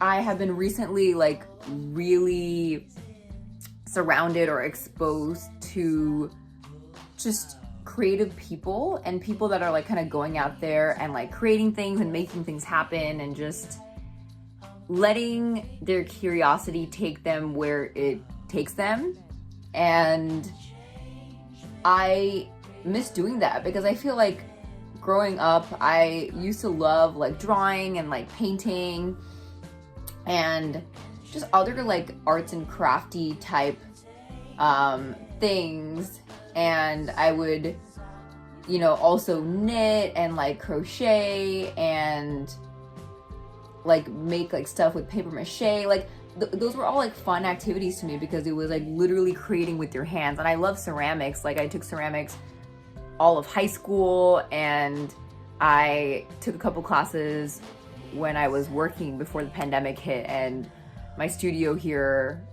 I have been recently like really surrounded or exposed to just creative people and people that are like kind of going out there and like creating things and making things happen and just letting their curiosity take them where it takes them. And I miss doing that because I feel like growing up, I used to love like drawing and like painting and just other like arts and crafty type things. And I would, you know, also knit and like crochet and like make like stuff with paper mache. Like those were all like fun activities to me because it was like literally creating with your hands. And I love ceramics. Like I took ceramics all of high school, and I took a couple classes when I was working before the pandemic hit, and my studio here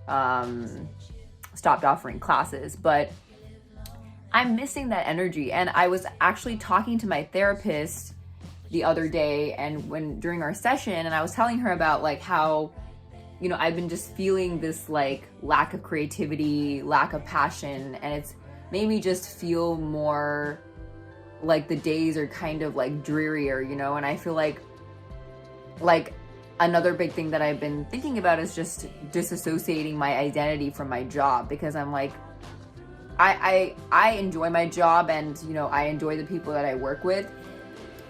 stopped offering classes. But I'm missing that energy. And I was actually talking to my therapist the other day and during our session, and I was telling her about like how, you know, I've been just feeling this like lack of creativity, lack of passion, and it's made me just feel more like the days are kind of like drearier, you know. And I feel like another big thing that I've been thinking about is just disassociating my identity from my job, because I'm like, I enjoy my job and, you know, I enjoy the people that I work with,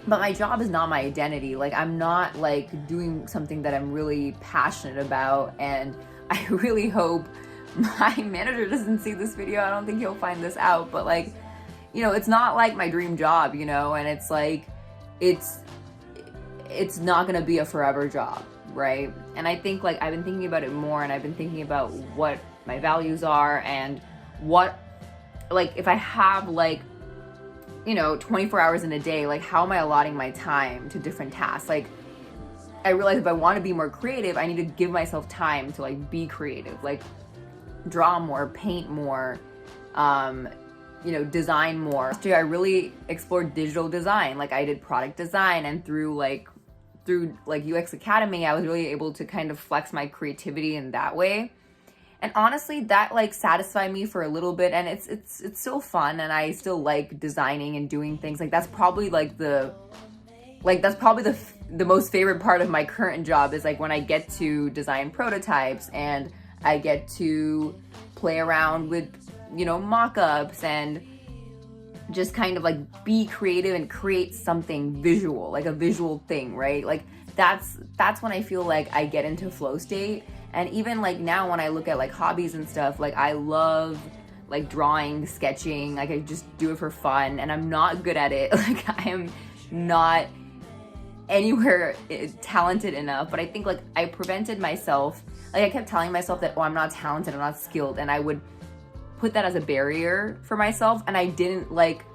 but my job is not my identity. Like I'm not like doing something that I'm really passionate about. And I really hope my manager doesn't see this video. I don't think he'll find this out, but like, you know, it's not like my dream job, you know, and it's like, it's not gonna be a forever job, right? And I think like I've been thinking about it more, and I've been thinking about what my values are and what, like if I have like, you know, 24 hours in a day, like how am I allotting my time to different tasks? Like I realize if I want to be more creative, I need to give myself time to like be creative, like draw more, paint more, you know, design more. Last year I really explored digital design. Like I did product design, and through UX Academy, I was really able to kind of flex my creativity in that way. And honestly, that like satisfied me for a little bit, and it's still fun, and I still like designing and doing things. Like that's probably the most favorite part of my current job is like when I get to design prototypes and I get to play around with, you know, mock-ups and just kind of like be creative and create something visual, like a visual thing, right? Like that's when I feel like I get into flow state. And even like now when I look at like hobbies and stuff, like I love like drawing, sketching, like I just do it for fun, and I'm not good at it. Like I am not anywhere talented enough, but I think like I prevented myself, like I kept telling myself that, oh, I'm not talented, I'm not skilled, and I would put that as a barrier for myself, and I didn't like,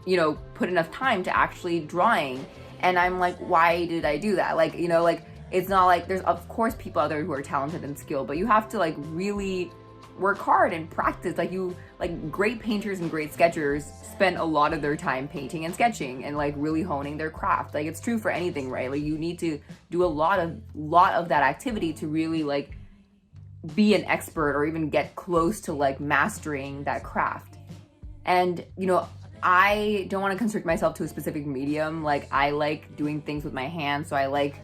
you know, put enough time to actually drawing. And I'm like, why did I do that? Like, you know, like it's not like there's of course people out there who are talented and skilled, but you have to like really work hard and practice. Like great painters and great sketchers spend a lot of their time painting and sketching and like really honing their craft. Like it's true for anything, right? Like you need to do a lot of that activity to really like be an expert or even get close to like mastering that craft. And, you know, I don't want to constrict myself to a specific medium. Like I like doing things with my hands, so I like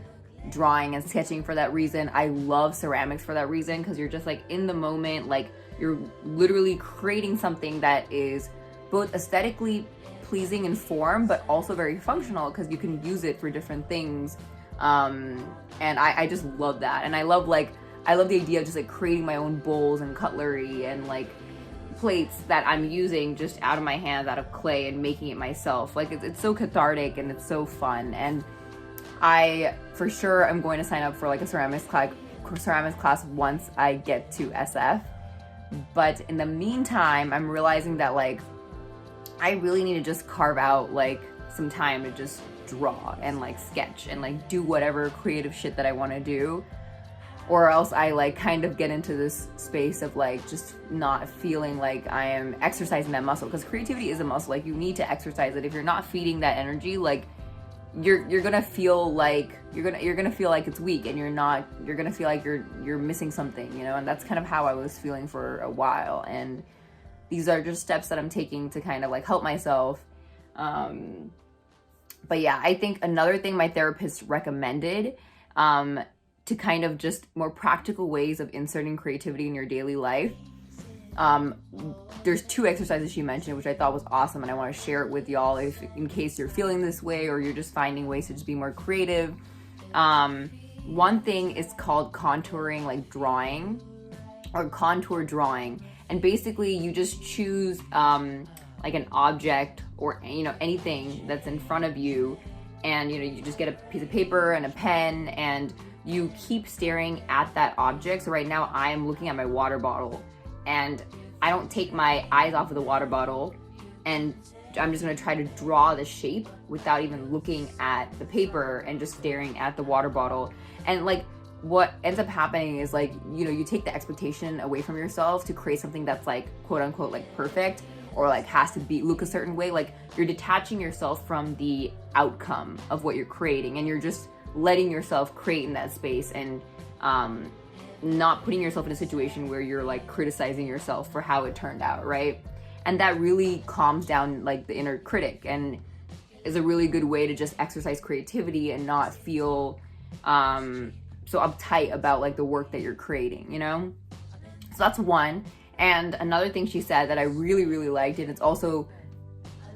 drawing and sketching for that reason. I love ceramics for that reason, because you're just like in the moment, like you're literally creating something that is both aesthetically pleasing in form but also very functional because you can use it for different things. And I just love that. And I love the idea of just like creating my own bowls and cutlery and like plates that I'm using just out of my hands, out of clay, and making it myself. Like it's so cathartic and it's so fun. And I for sure am going to sign up for like a ceramics class once I get to SF. But in the meantime, I'm realizing that like I really need to just carve out like some time to just draw and like sketch and like do whatever creative shit that I want to do, or else I like kind of get into this space of like just not feeling like I am exercising that muscle, because creativity is a muscle. Like you need to exercise it. If you're not feeding that energy, like you're gonna feel like you're gonna feel like it's weak, and you're gonna feel like you're missing something, you know. And that's kind of how I was feeling for a while, and these are just steps that I'm taking to kind of like help myself. But yeah, I think another thing my therapist recommended, to kind of just more practical ways of inserting creativity in your daily life. There's 2 exercises she mentioned, which I thought was awesome, and I want to share it with y'all in case you're feeling this way or you're just finding ways to just be more creative. One thing is called contouring, like drawing, or contour drawing. And basically you just choose like an object or, you know, anything that's in front of you, and, you know, you just get a piece of paper and a pen and you keep staring at that object. So right now I am looking at my water bottle, and I don't take my eyes off of the water bottle, and I'm just gonna try to draw the shape without even looking at the paper and just staring at the water bottle. And like, what ends up happening is, like, you know, you take the expectation away from yourself to create something that's like quote unquote like perfect, or like has to be look a certain way. Like, you're detaching yourself from the outcome of what you're creating, and you're just letting yourself create in that space, and not putting yourself in a situation where you're like criticizing yourself for how it turned out, right? And that really calms down like the inner critic, and is a really good way to just exercise creativity and not feel so uptight about like the work that you're creating, you know? So that's one. And another thing she said that I really, really liked, and it's also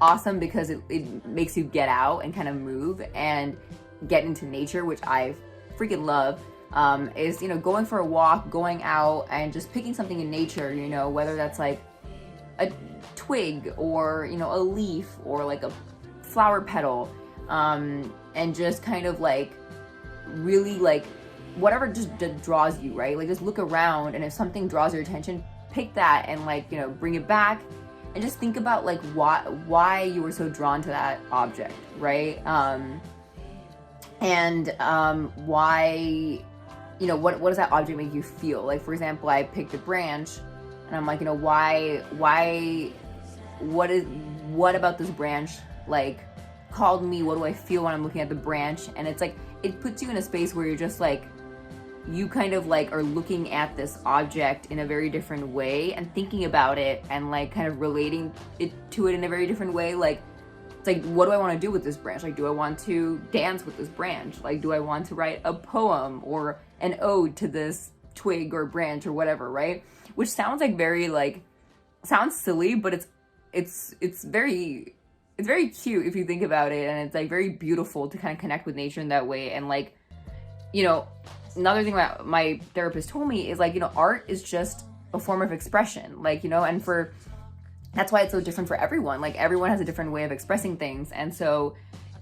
awesome because it makes you get out and kind of move and get into nature, which I freaking love, is, you know, going for a walk, going out and just picking something in nature, you know, whether that's like a twig or, you know, a leaf or like a flower petal, and just kind of like really like whatever just draws you, right? Like, just look around, and if something draws your attention, pick that and, like, you know, bring it back, and just think about like why you were so drawn to that object, right? And why, you know, what does that object make you feel? Like, for example, I picked a branch, and I'm like, you know, what about this branch like called me? What do I feel when I'm looking at the branch? And it's like, it puts you in a space where you're just like, you kind of like are looking at this object in a very different way and thinking about it and like kind of relating it to it in a very different way. Like, it's like, what do I want to do with this branch? Like, do I want to dance with this branch? Like, do I want to write a poem or an ode to this twig or branch or whatever, right? Which sounds like very like, sounds silly, but it's very cute if you think about it, and it's like very beautiful to kind of connect with nature in that way. And like, you know, another thing that my therapist told me is like, you know, art is just a form of expression, like, you know, and that's why it's so different for everyone. Like, everyone has a different way of expressing things. And so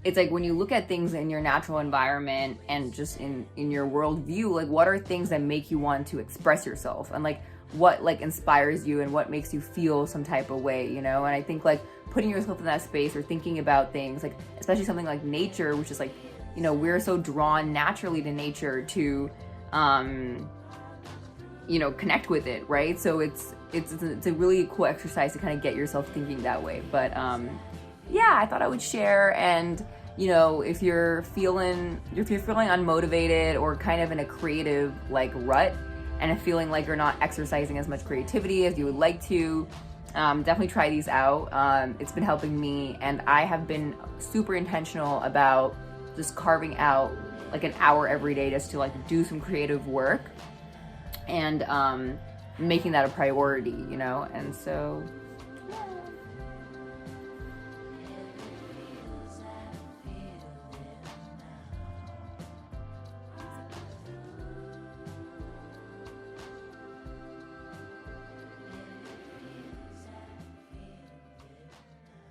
it's like, when you look at things in your natural environment and just in your worldview, like, what are things that make you want to express yourself, and like what like inspires you and what makes you feel some type of way, you know? And I think like putting yourself in that space or thinking about things, like especially something like nature, which is like, you know, we're so drawn naturally to nature to you know, connect with it, right? So it's a really cool exercise to kind of get yourself thinking that way. But yeah, I thought I would share. And, you know, if you're feeling unmotivated or kind of in a creative like rut and feeling like you're not exercising as much creativity as you would like to, definitely try these out. It's been helping me, and I have been super intentional about just carving out like an hour every day just to like do some creative work, and making that a priority, you know? And so